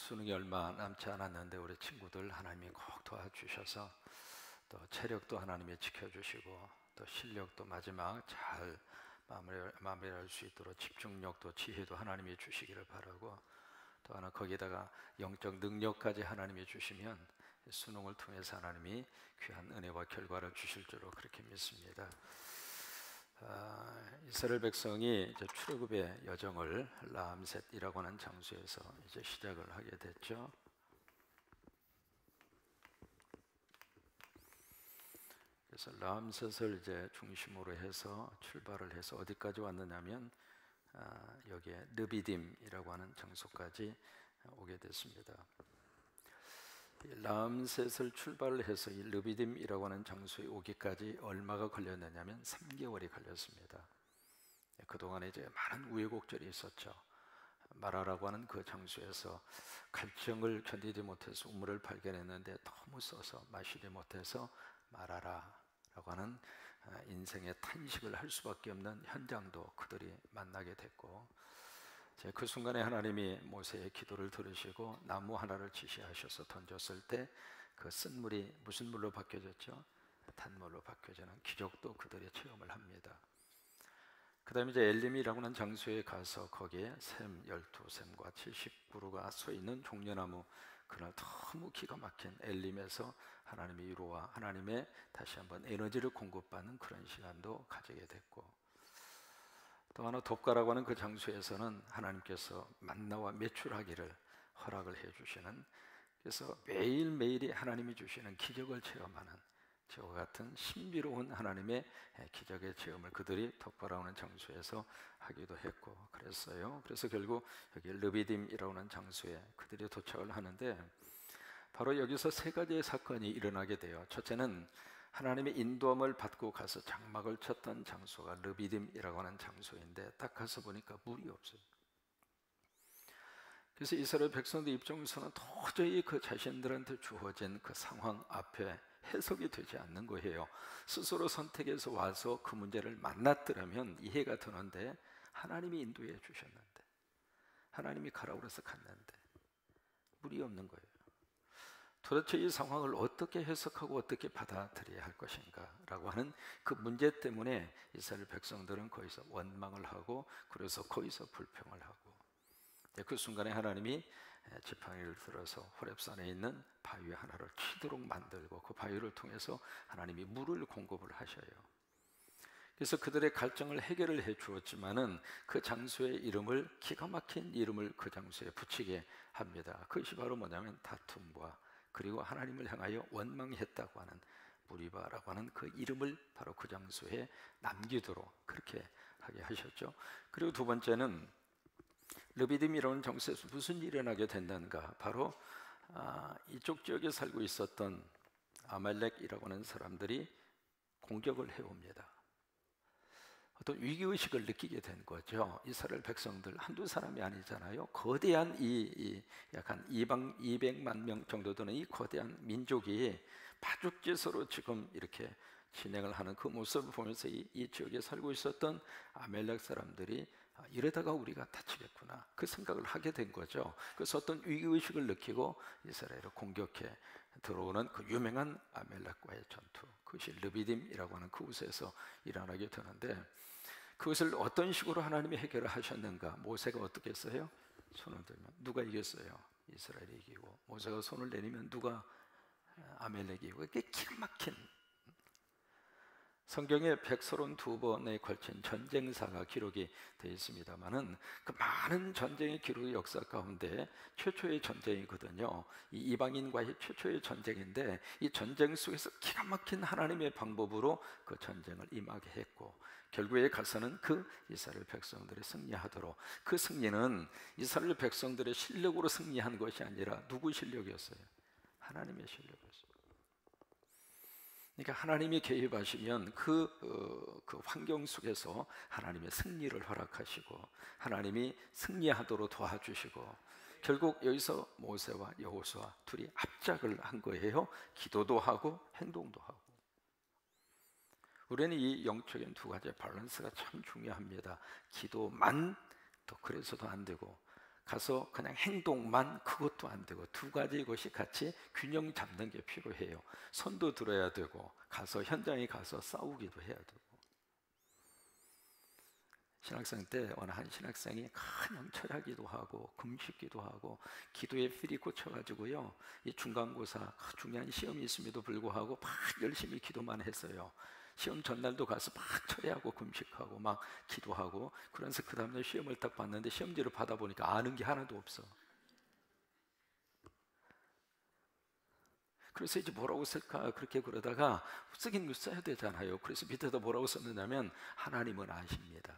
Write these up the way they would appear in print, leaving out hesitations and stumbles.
수능이 얼마 남지 않았는데 우리 친구들 하나님이 꼭 도와주셔서 또 체력도 하나님이 지켜주시고 또 실력도 마지막 잘 마무리할 수 있도록 집중력도 지혜도 하나님이 주시기를 바라고, 또 하나 거기다가 영적 능력까지 하나님이 주시면 수능을 통해서 하나님이 귀한 은혜와 결과를 주실 줄로 그렇게 믿습니다. 이스라엘 백성이 이제 출애굽의 여정을 라암셋이라고 하는 장소에서 이제 시작을 하게 됐죠. 그래서 라암셋을 이제 중심으로 해서 출발을 해서 어디까지 왔느냐면 여기에 르비딤이라고 하는 장소까지 오게 됐습니다. 라암셋을 출발을 해서 이 르비딤이라고 하는 장소에 오기까지 얼마가 걸렸느냐면 3개월이 걸렸습니다. 그동안에 이제 많은 우여곡절이 있었죠. 마라라고 하는 그 장소에서 갈증을 견디지 못해서 우물을 발견했는데 너무 써서 마시지 못해서 마라라라고 하는 인생의 탄식을 할 수밖에 없는 현장도 그들이 만나게 됐고, 그 순간에 하나님이 모세의 기도를 들으시고 나무 하나를 지시하셔서 던졌을 때 그 쓴물이 무슨 물로 바뀌어졌죠? 단물로 바뀌어지는 기적도 그들이 체험을 합니다. 그 다음에 이제 엘림이라고 하는 장소에 가서 거기에 샘 12샘과 70그루가 서 있는 종려나무, 그날 너무 기가 막힌 엘림에서 하나님의 위로와 하나님의 다시 한번 에너지를 공급받는 그런 시간도 가지게 됐고, 또 하나 돕가라고 하는 그 장소에서는 하나님께서 만나와 매출하기를 허락을 해주시는, 그래서 매일매일이 하나님이 주시는 기적을 체험하는 저와 같은 신비로운 하나님의 기적의 체험을 그들이 돕가라고 하는 장소에서 하기도 했고 그랬어요. 그래서 결국 여기 르비딤이라고 하는 장소에 그들이 도착을 하는데, 바로 여기서 세 가지의 사건이 일어나게 돼요. 첫째는 하나님의 인도함을 받고 가서 장막을 쳤던 장소가 르비딤이라고 하는 장소인데 딱 가서 보니까 물이 없어요. 그래서 이스라엘 백성들 입장에서는 도저히 그 자신들한테 주어진 그 상황 앞에 해석이 되지 않는 거예요. 스스로 선택해서 와서 그 문제를 만났더라면 이해가 되는데, 하나님이 인도해 주셨는데, 하나님이 가라고 해서 갔는데 물이 없는 거예요. 도대체 이 상황을 어떻게 해석하고 어떻게 받아들여야 할 것인가 라고 하는 그 문제 때문에 이스라엘 백성들은 거기서 원망을 하고, 그래서 거기서 불평을 하고, 그 순간에 하나님이 지팡이를 들어서 호렙산에 있는 바위 하나를 치도록 만들고 그 바위를 통해서 하나님이 물을 공급을 하셔요. 그래서 그들의 갈증을 해결을 해 주었지만은 그 장소의 이름을, 기가 막힌 이름을 그 장소에 붙이게 합니다. 그것이 바로 뭐냐면 다툼과, 그리고 하나님을 향하여 원망했다고 하는 무리바라고 하는 그 이름을 바로 그 장소에 남기도록 그렇게 하게 하셨죠. 그리고 두 번째는 르비딤이라는 장소에서 무슨 일이 일어나게 된다는가, 바로 이쪽 지역에 살고 있었던 아말렉이라고 하는 사람들이 공격을 해옵니다. 어떤 위기의식을 느끼게 된 거죠. 이스라엘 백성들 한두 사람이 아니잖아요. 거대한 약간 200만 명 정도 되는 이 거대한 민족이 파죽지서로 지금 이렇게 진행을 하는 그 모습을 보면서 이 지역에 살고 있었던 아말렉 사람들이 이러다가 우리가 다치겠구나 그 생각을 하게 된 거죠. 그래서 어떤 위기의식을 느끼고 이스라엘을 공격해 들어오는 그 유명한 아말렉과의 전투, 그것이 르비딤이라고 하는 그곳에서 일어나게 되는데, 그것을 어떤 식으로 하나님이 해결을 하셨는가. 모세가 어떻게 했어요? 손을 들면 누가 이겼어요? 이스라엘이 이기고, 모세가 손을 내리면 누가? 아말렉이 이기고. 이게 기가 막힌, 성경에 132번에 걸친 전쟁사가 기록이 되어 있습니다만은 그 많은 전쟁의 기록의 역사 가운데 최초의 전쟁이거든요. 이 이방인과의 최초의 전쟁인데, 이 전쟁 속에서 기가 막힌 하나님의 방법으로 그 전쟁을 임하게 했고, 결국에 가서는 그 이스라엘 백성들이 승리하도록, 그 승리는 이스라엘 백성들의 실력으로 승리한 것이 아니라 누구 실력이었어요? 하나님의 실력이었어요. 그러니까 하나님이 개입하시면 그 환경 속에서 하나님의 승리를 허락하시고, 하나님이 승리하도록 도와주시고, 결국 여기서 모세와 여호수아 둘이 합작을 한 거예요. 기도도 하고 행동도 하고. 우리는 이 영적인 두 가지의 밸런스가 참 중요합니다. 기도만 또 그래서도 안 되고, 가서 그냥 행동만 그것도 안 되고 두 가지 것이 같이 균형 잡는 게 필요해요. 손도 들어야 되고 가서 현장에 가서 싸우기도 해야 되고. 신학생 때 어느 한 신학생이 그냥 철야기도 하고 금식기도 하고 기도에 필이 꽂혀가지고요, 이 중간고사 중요한 시험이 있음에도 불구하고 막 열심히 기도만 했어요. 시험 전날도 가서 막 철야하고 금식하고 막 기도하고, 그래서 그 다음날 시험을 딱 봤는데 시험지를 받아보니까 아는 게 하나도 없어. 그래서 이제 뭐라고 쓸까 그렇게 그러다가 쓰긴 써야 되잖아요. 그래서 밑에다 뭐라고 썼느냐면 하나님은 아십니다.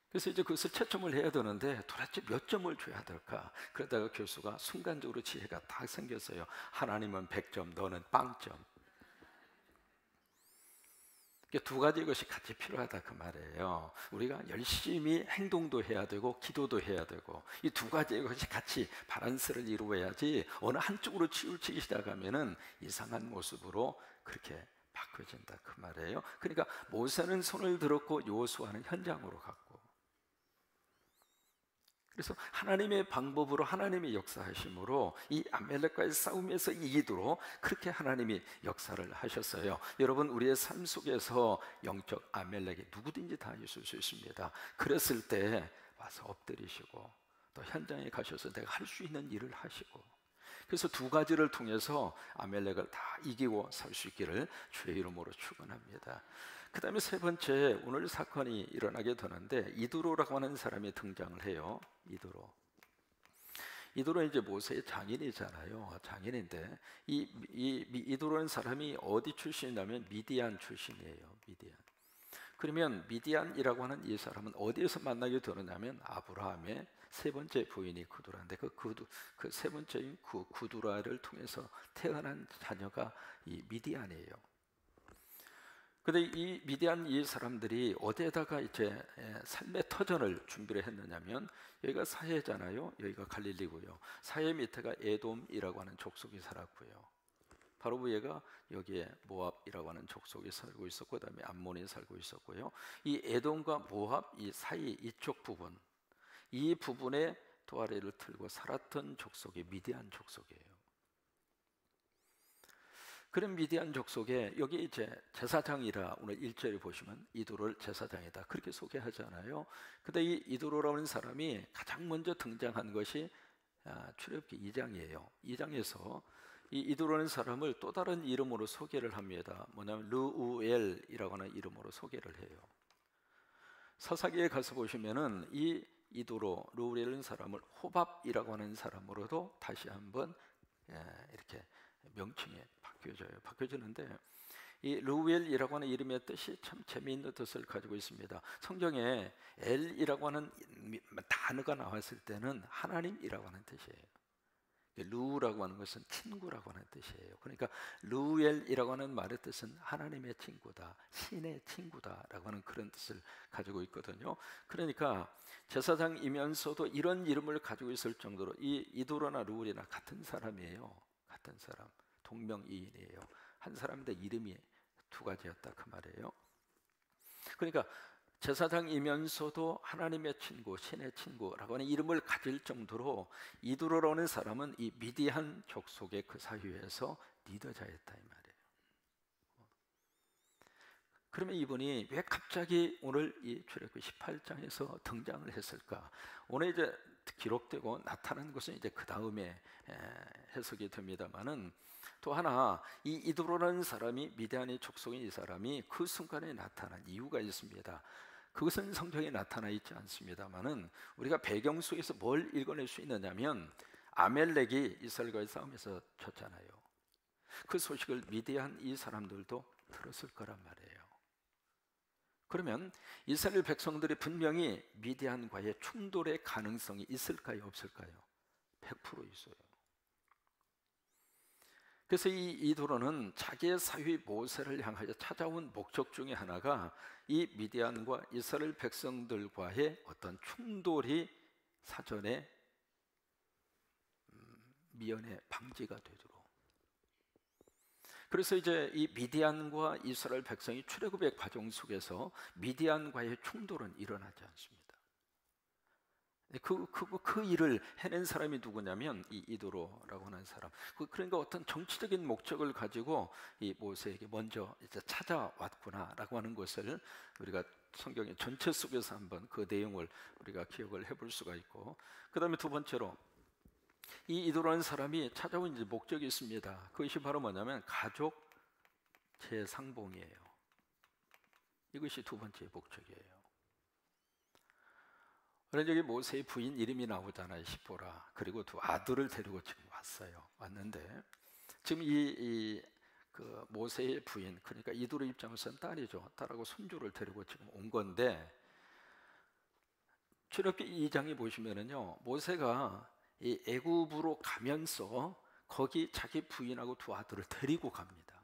그래서 이제 그것을 채점을 해야 되는데 도대체 몇 점을 줘야 될까? 그러다가 교수가 순간적으로 지혜가 딱 생겼어요. 하나님은 100점, 너는 빵점. 두 가지 것이 같이 필요하다 그 말이에요. 우리가 열심히 행동도 해야 되고 기도도 해야 되고, 이 두 가지 것이 같이 바란스를 이루어야지 어느 한쪽으로 치우치기 시작하면은 이상한 모습으로 그렇게 바뀌어진다 그 말이에요. 그러니까 모세는 손을 들었고 여호수아는 현장으로 갔고, 그래서 하나님의 방법으로 하나님의 역사하심으로 이 아말렉과의 싸움에서 이기도록 그렇게 하나님이 역사를 하셨어요. 여러분, 우리의 삶 속에서 영적 아말렉이 누구든지 다 있을 수 있습니다. 그랬을 때 와서 엎드리시고 또 현장에 가셔서 내가 할 수 있는 일을 하시고, 그래서 두 가지를 통해서 아말렉을 다 이기고 살 수 있기를 주의 이름으로 축원합니다. 그 다음에 세 번째, 오늘 사건이 일어나게 되는데 이드로라고 하는 사람이 등장을 해요. 이드로 이제 모세의 장인이잖아요. 장인인데 이 이드로라는 사람이 어디 출신이냐면 미디안 출신이에요. 미디안. 그러면 미디안이라고 하는 이 사람은 어디에서 만나게 되느냐면 아브라함의 세 번째 부인이 구두라인데 그 세 번째인 그 구두라를 통해서 태어난 자녀가 이 미디안이에요. 근데 이 미디안 이 사람들이 어디에다가 이제 삶의 터전을 준비를 했느냐면, 여기가 사해잖아요. 여기가 갈릴리고요. 사해 밑에가 에돔이라고 하는 족속이 살았고요. 바로 위에가 여기에 모압이라고 하는 족속이 살고 있었고, 그다음에 암몬이 살고 있었고요. 이 에돔과 모압 이 사이 이쪽 부분, 이 부분에 도아리를 틀고 살았던 족속이 미디안 족속이에요. 그런 미디안 족속에 여기 이제 제사장이라 오늘 1절에 보시면 이도를 제사장이다 그렇게 소개하잖아요. 근데 이 이도로라는 사람이 가장 먼저 등장한 것이 출애굽기 2장이에요. 2장에서 이 이도라는 사람을 또 다른 이름으로 소개를 합니다. 뭐냐면 르우엘이라고 하는 이름으로 소개를 해요. 사사기에 가서 보시면은 이 이도로 르우엘이라는 사람을 호밥이라고 하는 사람으로도 다시 한번 이렇게 명칭이 바뀌어지는데, 이 르우엘이라고 하는 이름의 뜻이 참 재미있는 뜻을 가지고 있습니다. 성경에 엘이라고 하는 단어가 나왔을 때는 하나님이라고 하는 뜻이에요. 루라고 하는 것은 친구라고 하는 뜻이에요. 그러니까 르우엘이라고 하는 말의 뜻은 하나님의 친구다, 신의 친구다라고 하는 그런 뜻을 가지고 있거든요. 그러니까 제사장이면서도 이런 이름을 가지고 있을 정도로 이 이도로나 르우엘이나 같은 사람이에요. 같은 사람, 동명이인이에요. 한 사람인데 이름이 두 가지였다 그 말이에요. 그러니까 제사장이면서도 하나님의 친구, 신의 친구라고 하는 이름을 가질 정도로 이드로라는 사람은 이 미디안 족속의 그 사회에서 리더자였다 이 말이에요. 그러면 이분이 왜 갑자기 오늘 이 출애굽기 18장에서 등장을 했을까? 오늘 이제 기록되고 나타난 것은 이제 그 다음에 해석이 됩니다만은, 또 하나 이 이드로라는 사람이 미디안의 족속인 이 사람이 그 순간에 나타난 이유가 있습니다. 그것은 성경에 나타나 있지 않습니다만은 우리가 배경 속에서 뭘 읽어낼 수 있느냐면, 아멜렉이 이스라엘과의 싸움에서 졌잖아요. 그 소식을 미디안 이 사람들도 들었을 거란 말이에요. 그러면 이스라엘 백성들이 분명히 미디안과의 충돌의 가능성이 있을까요, 없을까요? 100% 있어요. 그래서 이 이도로는 자기의 사위 모세를 향하여 찾아온 목적 중에 하나가 이 미디안과 이스라엘 백성들과의 어떤 충돌이 사전에 미연에 방지가 되도록. 그래서 이제 이 미디안과 이스라엘 백성이 출애굽의 과정 속에서 미디안과의 충돌은 일어나지 않습니다. 그 일을 해낸 사람이 누구냐면 이 이도로라고 하는 사람. 그러니까 어떤 정치적인 목적을 가지고 이 모세에게 먼저 이제 찾아왔구나라고 하는 것을 우리가 성경의 전체 속에서 한번 그 내용을 우리가 기억을 해볼 수가 있고, 그 다음에 두 번째로 이 이도라는 사람이 찾아온 이제 목적이 있습니다. 그것이 바로 뭐냐면 가족 재상봉이에요. 이것이 두 번째 목적이에요. 그런데 여기 모세의 부인 이름이 나오잖아요. 시보라. 그리고 두 아들을 데리고 지금 왔어요. 왔는데 지금 그 모세의 부인, 그러니까 이도로 입장에서는 딸이죠. 딸하고 손주를 데리고 지금 온 건데, 출애굽기 2장에 보시면은요, 모세가 이 애굽으로 가면서 거기 자기 부인하고 두 아들을 데리고 갑니다.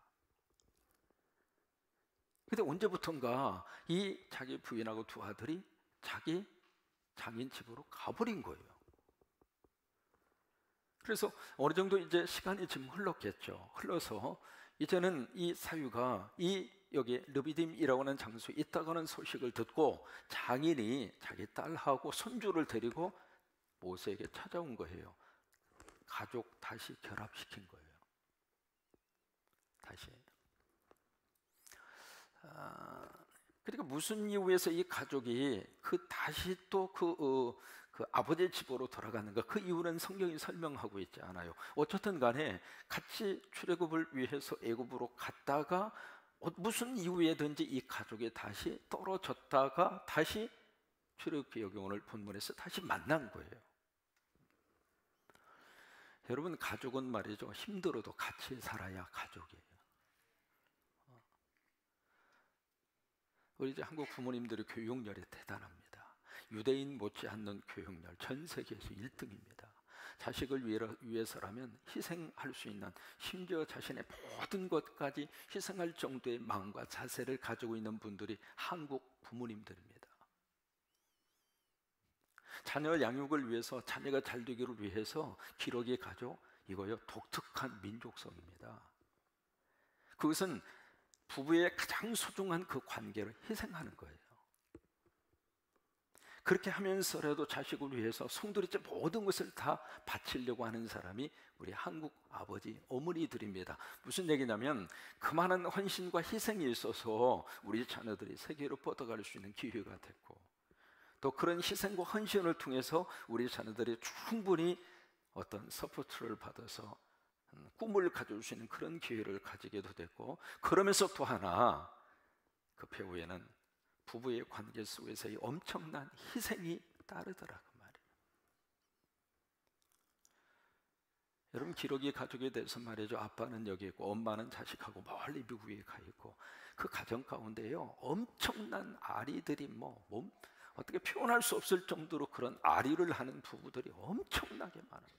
근데 언제부턴가 이 자기 부인하고 두 아들이 자기 장인 집으로 가버린 거예요. 그래서 어느 정도 이제 시간이 좀 흘렀겠죠. 흘러서 이제는 이 사유가 여기 르비딤이라고 하는 장소에 있다고 하는 소식을 듣고 장인이 자기 딸하고 손주를 데리고 모세에게 찾아온 거예요. 가족 다시 결합시킨 거예요. 다시. 그러니까 무슨 이유에서 이 가족이 다시 또 그 아버지의 집으로 돌아가는가, 그 이유는 성경이 설명하고 있지 않아요. 어쨌든 간에 같이 출애굽을 위해서 애굽으로 갔다가 무슨 이유에든지 이 가족이 다시 떨어졌다가 다시 출애굽기 여기 오늘 본문에서 다시 만난 거예요. 여러분, 가족은 말이죠, 힘들어도 같이 살아야 가족이에요. 우리 이제 한국 부모님들의 교육열이 대단합니다. 유대인 못지않는 교육열, 전 세계에서 1등입니다. 자식을 위해서라면 희생할 수 있는, 심지어 자신의 모든 것까지 희생할 정도의 마음과 자세를 가지고 있는 분들이 한국 부모님들입니다. 자녀 양육을 위해서, 자녀가 잘 되기를 위해서 기러기 가족, 이거요 독특한 민족성입니다. 그것은 부부의 가장 소중한 그 관계를 희생하는 거예요. 그렇게 하면서라도 자식을 위해서 송두리째 모든 것을 다 바치려고 하는 사람이 우리 한국 아버지, 어머니들입니다. 무슨 얘기냐면 그 많은 헌신과 희생이 있어서 우리 자녀들이 세계로 뻗어갈 수 있는 기회가 됐고, 또 그런 희생과 헌신을 통해서 우리 자녀들이 충분히 어떤 서포트를 받아서 꿈을 가질 수 있는 그런 기회를 가지게도 됐고, 그러면서 또 하나 그 배후에는 부부의 관계 속에서의 엄청난 희생이 따르더라고 말이에요. 여러분, 기러기 가족에 대해서 말이죠, 아빠는 여기 있고 엄마는 자식하고 멀리 미국에 가 있고, 그 가정 가운데요 엄청난 아리들이 어떻게 표현할 수 없을 정도로 그런 아리를 하는 부부들이 엄청나게 많아요.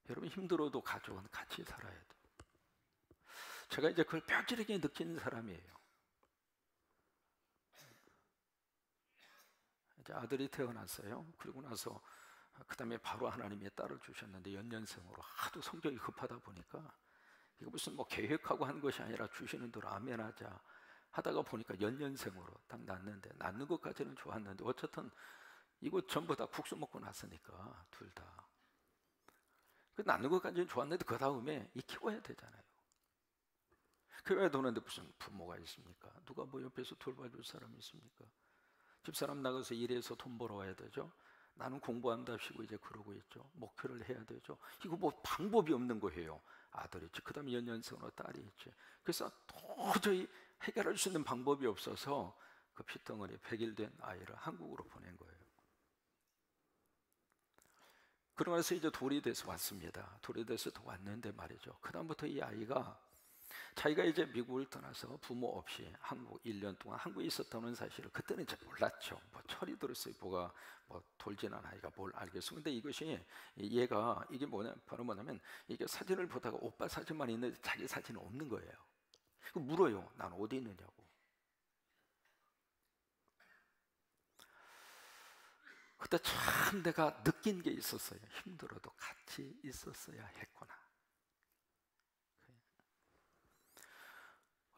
여러분, 힘들어도 가족은 같이 살아야 돼요. 제가 이제 그걸 뼈저리게 느끼는 사람이에요. 이제 아들이 태어났어요. 그리고 나서 그 다음에 바로 하나님의 딸을 주셨는데, 연년생으로 하도 성격이 급하다 보니까 이거 무슨 계획하고 한 것이 아니라 주시는 대로 아멘하자 하다가 보니까 연년생으로 딱 낳는데, 낳는 것까지는 좋았는데 어쨌든 이거 전부 다 국수 먹고 났으니까 둘 다. 낳는 것까지는 좋았는데 그 다음에 키워야 되잖아요. 교회 도는데 무슨 부모가 있습니까? 누가 옆에서 돌봐줄 사람이 있습니까? 집사람 나가서 일해서 돈 벌어와야 되죠. 나는 공부한답시고 이제 그러고 있죠. 목표를 해야 되죠. 이거 방법이 없는 거예요. 아들이 있지, 그 다음에 연년생으로 딸이 있지. 그래서 도저히 해결할 수 있는 방법이 없어서 그 피덩어리 100일 된 아이를 한국으로 보낸 거예요. 그러고 나서 이제 돌이 돼서 왔습니다. 돌이 돼서 더 왔는데 말이죠, 그 다음부터 이 아이가 자기가 이제 미국을 떠나서 부모 없이 한국 1년 동안 한국에 있었다는 사실을 그때는 이제 몰랐죠. 철이 들었어요. 돌진한 아이가 뭘 알겠어. 근데 이것이 얘가 이게 바로 뭐냐면 이게 사진을 보다가 오빠 사진만 있는데 자기 사진은 없는 거예요. 물어요. 난 어디 있느냐고. 그때 참 내가 느낀 게 있었어요. 힘들어도 같이 있었어야 했구나.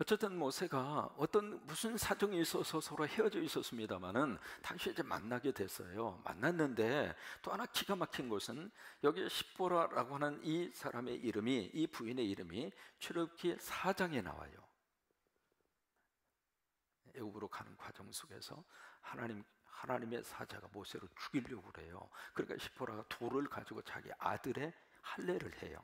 어쨌든 모세가 무슨 사정이 있어서 서로 헤어져 있었습니다만은 다시 이제 만나게 됐어요. 만났는데 또 하나 기가 막힌 것은 여기 십보라라고 하는 이 사람의 이름이, 이 부인의 이름이 출애굽기 4장에 나와요. 애굽으로 가는 과정 속에서 하나님의 사자가 모세를 죽이려고 그래요. 그러니까 십보라가 돌을 가지고 자기 아들의 할례를 해요.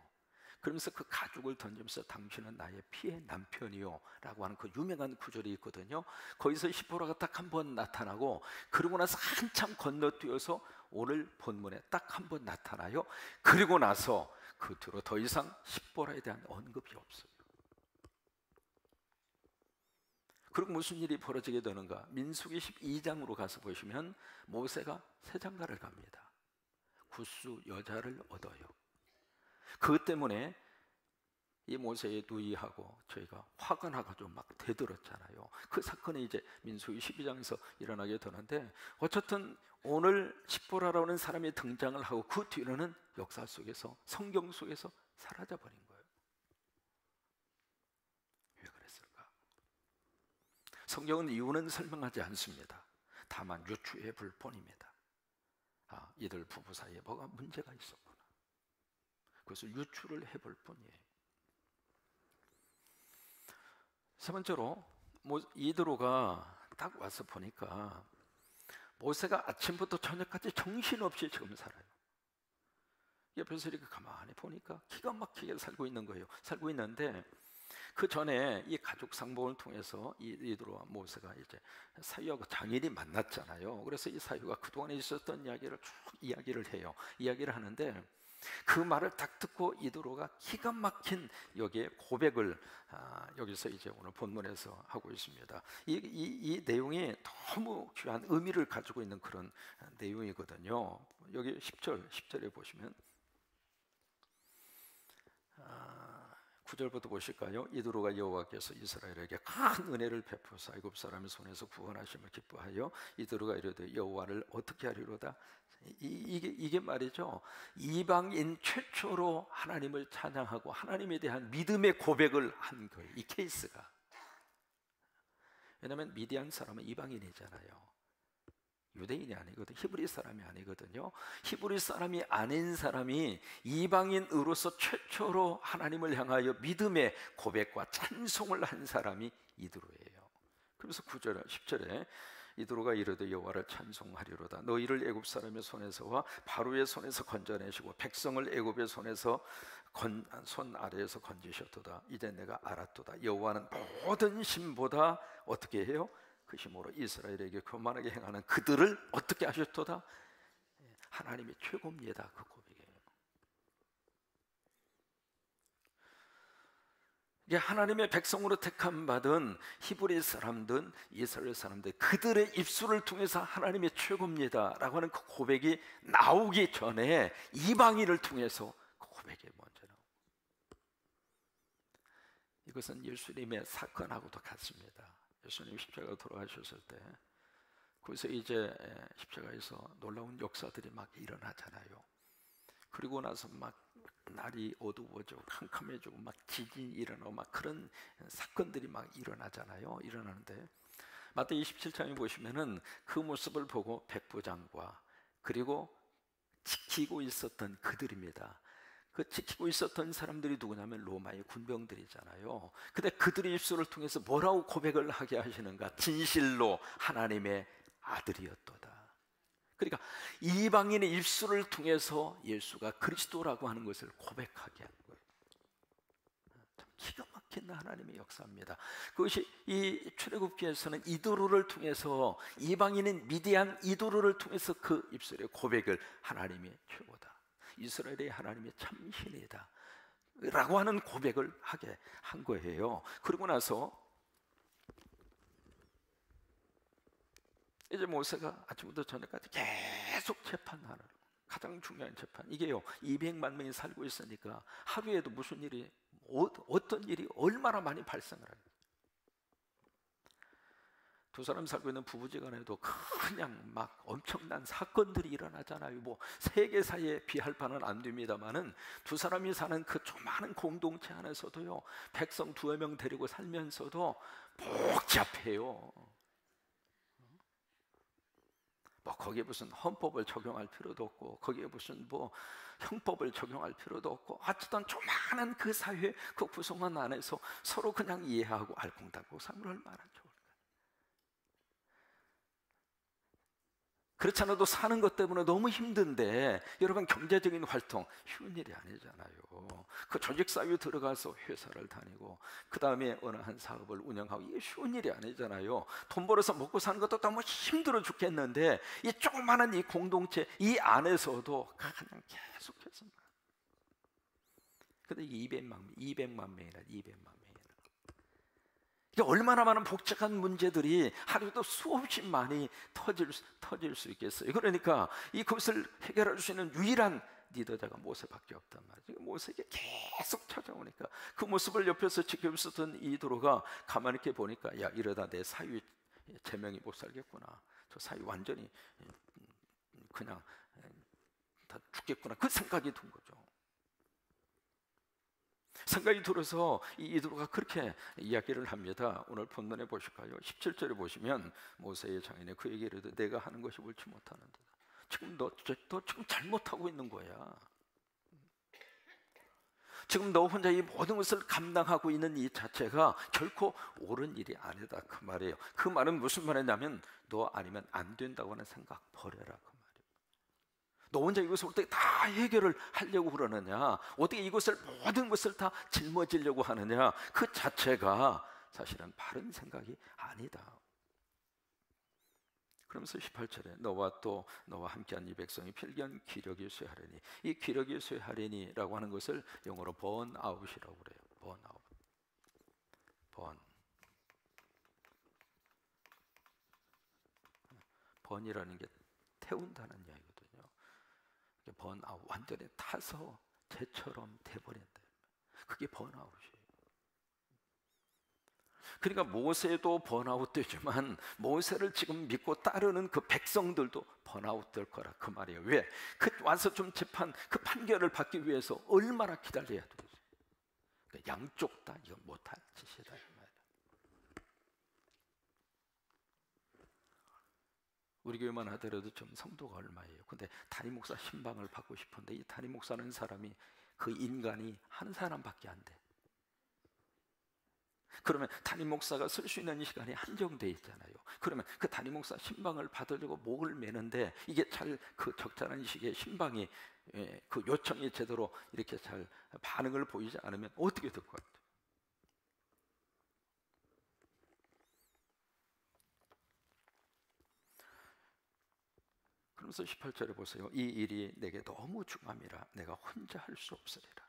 그러면서 그 가죽을 던지면서 당신은 나의 피의 남편이요 라고 하는 그 유명한 구절이 있거든요. 거기서 십보라가 딱 한 번 나타나고, 그러고 나서 한참 건너뛰어서 오늘 본문에 딱 한 번 나타나요. 그리고 나서 그 뒤로 더 이상 십보라에 대한 언급이 없어요. 그리고 무슨 일이 벌어지게 되는가? 민수기 12장으로 가서 보시면 모세가 새 장가를 갑니다. 구스 여자를 얻어요. 그것 때문에 이 모세의 누이하고 저희가 화가 나가지고 막 대들었잖아요. 그 사건이 이제 민수기 12장에서 일어나게 되는데, 어쨌든 오늘 십보라라고 하는 사람이 등장을 하고 그 뒤로는 역사 속에서, 성경 속에서 사라져버린 거예요. 왜 그랬을까? 성경은 이유는 설명하지 않습니다. 다만 유추해 볼 뿐입니다. 이들 부부 사이에 뭐가 문제가 있었구나. 그래서 유추를 해볼 뿐이에요. 세 번째로, 이드로가 딱 와서 보니까 모세가 아침부터 저녁까지 정신없이 지금 살아요. 옆에서 이렇게 가만히 보니까 기가 막히게 살고 있는 거예요. 살고 있는데 그 전에 이 가족 상봉을 통해서 이드로와 모세가 이제 사유하고 장인이 만났잖아요. 그래서 이 사유가 그동안에 있었던 이야기를 쭉 이야기를 해요. 이야기를 하는데 그 말을 딱 듣고 이드로가 기가 막힌 여기에 고백을 여기서 이제 오늘 본문에서 하고 있습니다. 이 내용이 너무 귀한 의미를 가지고 있는 그런 내용이거든요. 여기 10절에 보시면 9절부터 보실까요? 이드로가 여호와께서 이스라엘에게 큰 은혜를 베푸사 애굽 사람의 손에서 구원하심을 기뻐하여 이드로가 이르되 여호와를 어떻게 하리로다. 이게 말이죠, 이방인 최초로 하나님을 찬양하고 하나님에 대한 믿음의 고백을 한 거예요. 이 케이스가. 왜냐하면 미디안 사람은 이방인이잖아요. 유대인이 아니거든, 히브리 사람이 아니거든요. 히브리 사람이 아닌 사람이 이방인으로서 최초로 하나님을 향하여 믿음의 고백과 찬송을 한 사람이 이드로예요. 그래서 9절, 10절에 이드로가 이르되 여호와를 찬송하리로다. 너희를 애굽 사람의 손에서와 바로의 손에서 건져내시고 백성을 애굽의 손에서 손 아래에서 건지셨도다. 이제 내가 알았도다. 여호와는 모든 신보다 어떻게 해요? 그 힘으로 이스라엘에게 교만하게 행하는 그들을 어떻게 하셨도다? 하나님이 최고입니다. 그 고백이에요. 이게 하나님의 백성으로 택함 받은 히브리 사람들, 이스라엘 사람들, 그들의 입술을 통해서 하나님의 최고입니다 라고 하는 그 고백이 나오기 전에 이방인을 통해서 그 고백이 먼저 나옵니다. 이것은 예수님의 사건하고도 같습니다. 예수님 십자가로 돌아가셨을 때 거기서 이제 십자가에서 놀라운 역사들이 막 일어나잖아요. 그리고 나서 막 날이 어두워지고 캄캄해지고 막 지진이 일어나고 막 그런 사건들이 막 일어나잖아요. 일어나는데 마태복음 27장에 보시면은 그 모습을 보고 백부장과 그리고 지키고 있었던 그들입니다. 그 지키고 있었던 사람들이 누구냐면 로마의 군병들이잖아요. 근데 그들의 입술을 통해서 뭐라고 고백을 하게 하시는가? 진실로 하나님의 아들이었도다. 그러니까 이방인의 입술을 통해서 예수가 그리스도라고 하는 것을 고백하게 하는 거예요. 참 기가 막힌 하나님의 역사입니다. 그것이 이 출애굽기에서는 이도로를 통해서, 이방인인 미디안 이도로를 통해서 그 입술의 고백을 하나님이 최고다, 이스라엘의 하나님의 참신이다 라고 하는 고백을 하게 한 거예요. 그러고 나서 이제 모세가 아침부터 저녁까지 계속 재판하는, 가장 중요한 재판, 이게요 200만 명이 살고 있으니까 하루에도 무슨 일이, 어떤 일이 얼마나 많이 발생을 하요. 두 사람 살고 있는 부부지간에도 그냥 막 엄청난 사건들이 일어나잖아요. 뭐 세계사에 비할 바는 안 됩니다만은 두 사람이 사는 그 조그마한 공동체 안에서도요, 백성 두어 명 데리고 살면서도 복잡해요. 뭐 거기에 무슨 헌법을 적용할 필요도 없고, 거기에 무슨 뭐 형법을 적용할 필요도 없고, 어쨌든 조그마한 그 사회 그 구성원 안에서 서로 그냥 이해하고 알콩달콩 살면 얼마나 좋을까. 그렇지 않아도 사는 것 때문에 너무 힘든데, 여러분 경제적인 활동 쉬운 일이 아니잖아요. 그 조직사회에 들어가서 회사를 다니고 그 다음에 어느 한 사업을 운영하고, 이게 쉬운 일이 아니잖아요. 돈 벌어서 먹고 사는 것도 너무 힘들어 죽겠는데, 이 조그마한 이 공동체 이 안에서도 그냥 계속해서, 근데 200만 명이라 200만 명이라, 이게 얼마나 많은 복잡한 문제들이 하루에도 수없이 많이 터질 수 있겠어요. 그러니까 이것을 해결할 수 있는 유일한 리더자가 모세밖에 없단 말이에요. 모세에게 계속 찾아오니까 그 모습을 옆에서 지켜 있었던 이도로가 가만히 이렇게 보니까, 야, 이러다 내 사위 제명이 못 살겠구나, 저 사위 완전히 그냥 다 죽겠구나, 그 생각이 든 거죠. 생각이 들어서 이도로가 그렇게 이야기를 합니다. 오늘 본문에 보실까요? 17절에 보시면 모세의 장인이 그 얘기를 해도, 내가 하는 것이 옳지 못하는데 지금 너 지금 잘못하고 있는 거야. 지금 너 혼자 이 모든 것을 감당하고 있는 이 자체가 결코 옳은 일이 아니다, 그 말이에요. 그 말은 무슨 말이냐면, 너 아니면 안 된다고 하는 생각 버려라, 그 말이에요. 너 혼자 이것을 어떻게 다 해결을 하려고 그러느냐, 어떻게 이것을 모든 것을 다 짊어지려고 하느냐, 그 자체가 사실은 바른 생각이 아니다. 그러면서 18절에 너와 함께한 이 백성이 필경 기력이 쇠하리니, 이 기력이 쇠하리니라고 하는 것을 영어로 번아웃이라고 그래요. 번이라는 게 태운다는 이야기거든요. 번아웃, 완전히 타서 쟤처럼 돼버린다, 그게 번아웃이에요. 그러니까 모세도 번아웃 되지만, 모세를 지금 믿고 따르는 그 백성들도 번아웃 될 거라, 그 말이에요. 왜? 그 와서 좀 재판, 그 판결을 받기 위해서 얼마나 기다려야 되지. 그러니까 양쪽 다 이거 못할 짓이다, 이 말이에요. 우리 교회만 하더라도 좀 성도가 얼마예요? 근데 담임 목사 신방을 받고 싶은데, 이 담임 목사는 사람이, 그 인간이 한 사람밖에 안 돼. 그러면 담임 목사가 쓸 수 있는 시간이 한정돼 있잖아요. 그러면 그 담임 목사 신방을 받으려고 목을 매는데, 이게 잘 그 적절한 시기에 신방이 그 요청이 제대로 이렇게 잘 반응을 보이지 않으면 어떻게 될 것 같아요? 그러면서 18절에 보세요. 이 일이 내게 너무 중함이라 내가 혼자 할 수 없으리라.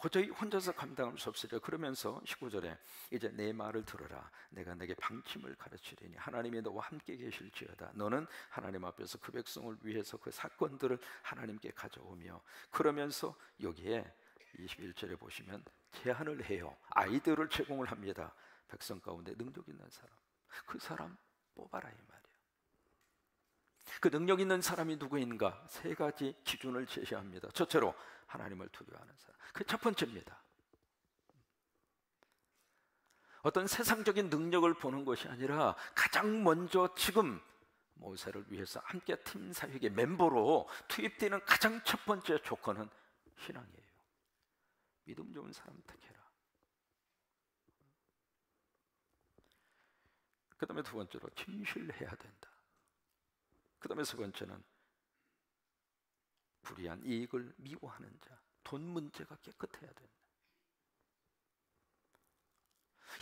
도저히 혼자서 감당할 수 없으리라. 그러면서 19절에 이제 내 말을 들어라. 내가 내게 방침을 가르치리니 하나님이 너와 함께 계실지어다. 너는 하나님 앞에서 그 백성을 위해서 그 사건들을 하나님께 가져오며, 그러면서 여기에 21절에 보시면 제안을 해요. 아이디어를 제공을 합니다. 백성 가운데 능력 있는 사람, 그 사람 뽑아라, 이 말이에요. 그 능력 있는 사람이 누구인가? 세 가지 기준을 제시합니다. 첫째로 하나님을 두려워하는 사람, 그 첫 번째입니다. 어떤 세상적인 능력을 보는 것이 아니라, 가장 먼저 지금 모세를 위해서 함께 팀 사역의 멤버로 투입되는 가장 첫 번째 조건은 신앙이에요. 믿음 좋은 사람 택해라. 그 다음에 두 번째로 진실해야 된다. 그 다음에 세 번째는 불의한 이익을 미워하는 자, 돈 문제가 깨끗해야 된다.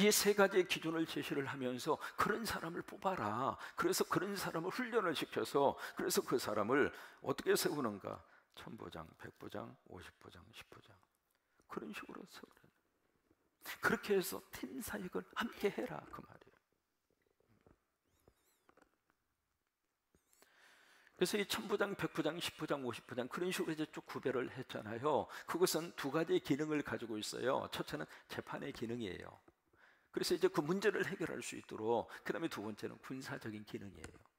이 세 가지의 기준을 제시를 하면서 그런 사람을 뽑아라. 그래서 그런 사람을 훈련을 시켜서, 그래서 그 사람을 어떻게 세우는가? 1000부장, 100부장, 50부장, 10부장, 그런 식으로 세우는. 그렇게 해서 팀 사역을 함께 해라, 그 말이에요. 그래서 이 천부장, 백부장, 십부장, 오십부장 그런 식으로 이제 쭉 구별을 했잖아요. 그것은 두 가지의 기능을 가지고 있어요. 첫째는 재판의 기능이에요. 그래서 이제 그 문제를 해결할 수 있도록, 그 다음에 두 번째는 군사적인 기능이에요.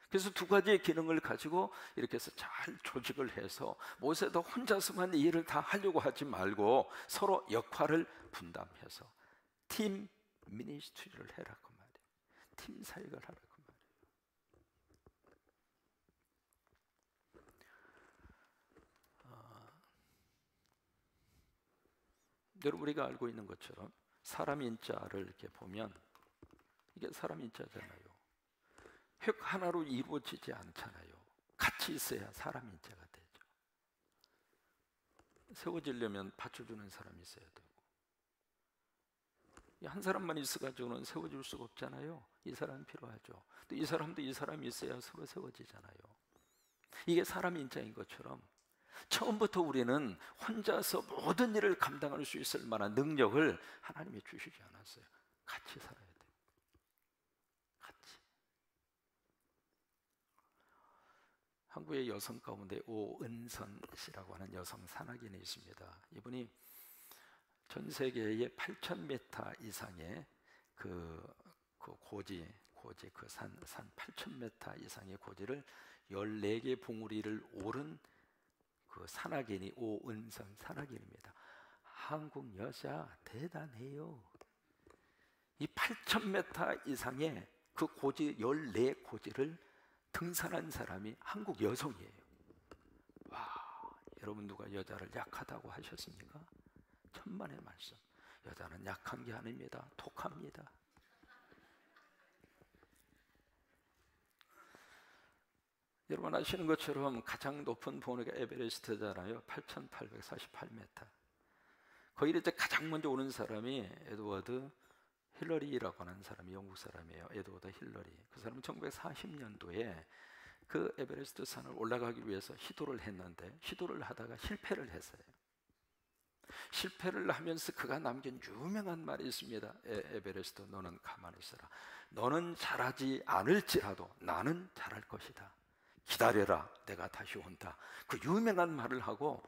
그래서 두 가지의 기능을 가지고 이렇게 해서 잘 조직을 해서 모세도 혼자서만 이 일을 다 하려고 하지 말고 서로 역할을 분담해서 팀 미니스트리를 해라 그 말이에요. 팀 사역을 하라 그 말이에요. 여러분, 우리가 알고 있는 것처럼 사람 인자를 이렇게 보면 이게 사람 인자잖아요. 획 하나로 이루어지지 않잖아요. 같이 있어야 사람 인자가 되죠. 세워지려면 받쳐주는 사람이 있어야 되고, 한 사람만 있어가지고는 세워줄 수가 없잖아요. 이 사람이 필요하죠. 또 이 사람도 이 사람이 있어야 서로 세워지잖아요. 이게 사람 인자인 것처럼 처음부터 우리는 혼자서 모든 일을 감당할 수 있을 만한 능력을 하나님이 주시지 않았어요. 같이 살아야 돼요. 같이. 한국의 여성 가운데 오은선 씨라고 하는 여성 산악인이 있습니다. 이분이 전 세계에 8,000m 이상의 그 고지 그 산 8,000m 이상의 고지를 14개 봉우리를 오른 그 산악인이 오은선 산악인입니다. 한국 여자 대단해요. 이 8,000m 이상의 그 고지 14고지를 등산한 사람이 한국 여성이에요. 와, 여러분 누가 여자를 약하다고 하셨습니까? 천만의 말씀. 여자는 약한 게 아닙니다. 독합니다. 여러분 아시는 것처럼 가장 높은 봉우리가 에베레스트잖아요. 8,848m. 거기를 이제 가장 먼저 오는 사람이 에드워드 힐러리라고 하는 사람이 영국 사람이에요. 에드워드 힐러리. 그 사람은 1940년도에 그 에베레스트 산을 올라가기 위해서 시도를 했는데 시도를 하다가 실패를 했어요. 실패를 하면서 그가 남긴 유명한 말이 있습니다. 에베레스트, 너는 가만히 있어라. 너는 잘하지 않을지라도 나는 잘할 것이다. 기다려라, 내가 다시 온다. 그 유명한 말을 하고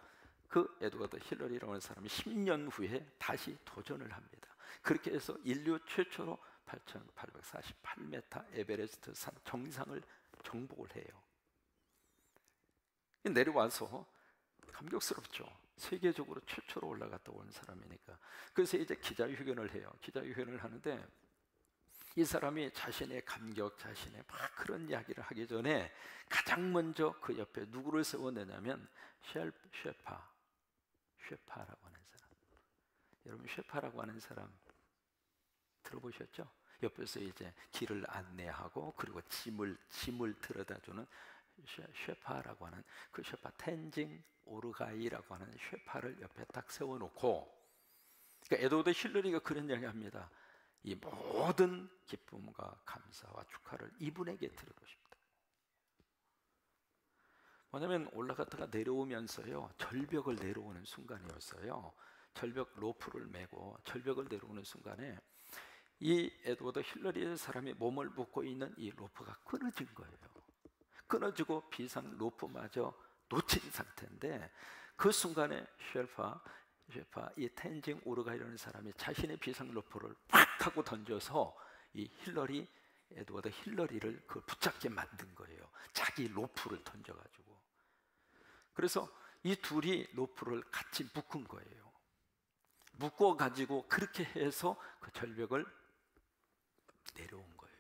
그 에드워드 힐러리라는 사람이 10년 후에 다시 도전을 합니다. 그렇게 해서 인류 최초로 8,848m 에베레스트 산 정상을 정복을 해요. 내려와서 감격스럽죠. 세계적으로 최초로 올라갔다 온 사람이니까. 그래서 이제 기자회견을 해요. 기자회견을 하는데 이 사람이 자신의 감격, 자신의 막 그런 이야기를 하기 전에 가장 먼저 그 옆에 누구를 세워내냐면 셰파라고 하는 사람. 여러분 셰파라고 하는 사람 들어보셨죠? 옆에서 이제 길을 안내하고 그리고 짐을 들여다주는 셰파라고 하는 그 셰파 텐징 오르가이라고 하는 셰파를 옆에 딱 세워놓고, 그러니까 에드워드 힐러리가 그런 이야기합니다. 이 모든 기쁨과 감사와 축하를 이분에게 드리고 싶다. 뭐냐면 올라갔다가 내려오면서요, 절벽을 내려오는 순간이었어요. 절벽 로프를 메고 절벽을 내려오는 순간에 이 에드워드 힐러리의 사람이 몸을 묶고 있는 이 로프가 끊어진 거예요. 끊어지고 비상 로프마저 놓친 상태인데 그 순간에 셰파 이 텐징 오르가이라는 사람이 자신의 비상 로프를 팍 하고 던져서 이 에드워드 힐러리를 그 붙잡게 만든 거예요. 자기 로프를 던져가지고. 그래서 이 둘이 로프를 같이 묶은 거예요. 묶어가지고 그렇게 해서 그 절벽을 내려온 거예요.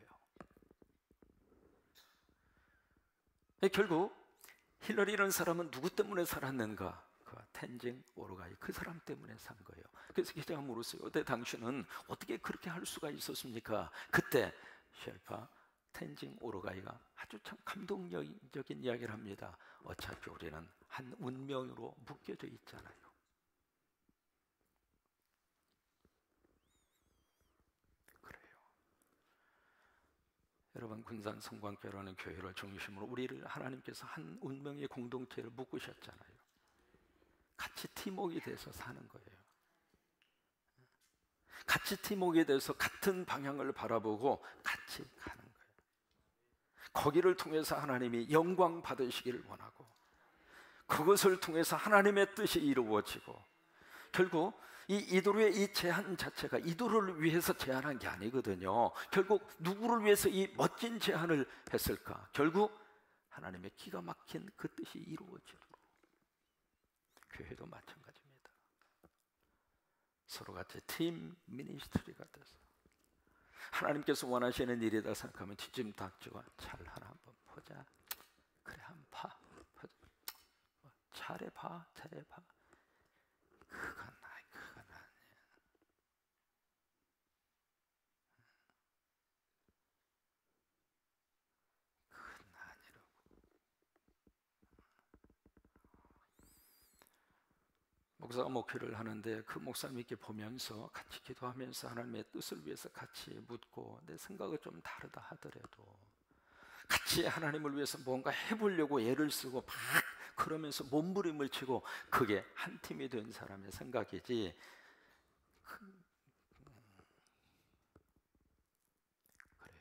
결국 힐러리라는 사람은 누구 때문에 살았는가? 그 텐징 오르가이 그 사람 때문에 산 거예요. 그래서 기자가 물었어요. 그때 당신은 어떻게 그렇게 할 수가 있었습니까? 그때 셰파 텐징 오르가이가 아주 참 감동적인 이야기를 합니다. 어차피 우리는 한 운명으로 묶여져 있잖아요. 그래요. 여러분 군산 성광교회라는 교회를 중심으로 우리를 하나님께서 한 운명의 공동체를 묶으셨잖아요. 같이 팀워크가 돼서 사는 거예요. 같이 팀워크가 돼서 같은 방향을 바라보고 같이 가는 거예요. 거기를 통해서 하나님이 영광 받으시기를 원하고, 그것을 통해서 하나님의 뜻이 이루어지고, 결국 이 이도로의 이 제안 자체가 이도로를 위해서 제안한 게 아니거든요. 결국 누구를 위해서 이 멋진 제안을 했을까? 결국 하나님의 기가 막힌 그 뜻이 이루어지도록. 교회도 마찬가지입니다. 서로 같이 팀 미니스트리가 돼서 하나님께서 원하시는 일이다 생각하면 뒷짐닥치고 잘하나 한번 보자. 그래 한번 봐. 잘해봐. 그건 아니야. 그건 아니라고. 목사가 목회를 하는데 그 목사님께 보면서 같이 기도하면서 하나님의 뜻을 위해서 같이 묻고, 내 생각은 좀 다르다 하더라도 같이 하나님을 위해서 뭔가 해보려고 애를 쓰고 막 그러면서 몸부림을 치고, 그게 한 팀이 된 사람의 생각이지. 그래요.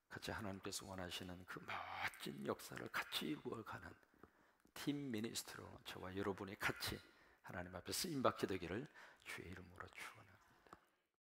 같이 하나님께서 원하시는 그 멋진 역사를 같이 이루어가는 팀 미니스트로 저와 여러분이 같이 하나님 앞에 쓰임받게 되기를 주의 이름으로 축원합니다.